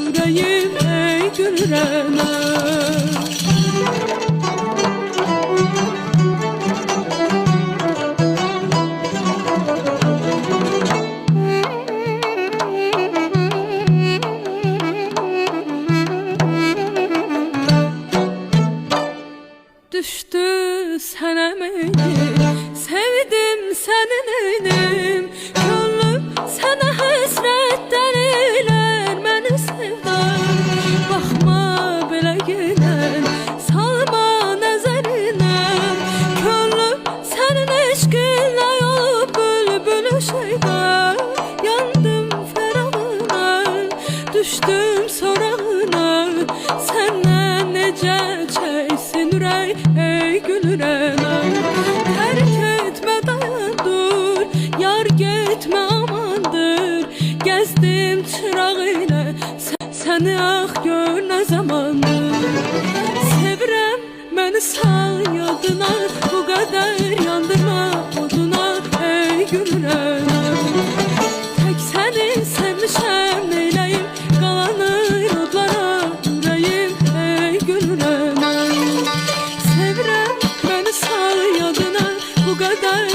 ürəyim ey gülürənə. Düştü sənə meylim, sevdim sənin eynim. Könlüm sənə həsrətdən eylər məni sevdam. Baxma belə gələn, salma nəzərinə. Könlüm sənin eşqinlə olub bülbülü şeydə. Yandım fərağına, düşdüm sorağına. Səndən necə çəksin ürək ey gülürənə. Tərk etmə dayandır, yar getmə amandır. Gəzdim çıraq ilə səni ax gör nə zamandır. Sevirəm məni sal yadına, bu qədər yandırma oduna ey gülürənə. Tək səni sevmişəm neyləyim, qalanır odlara ürəyim ey gülürənə. Sevirəm məni sal yadına, bu qədər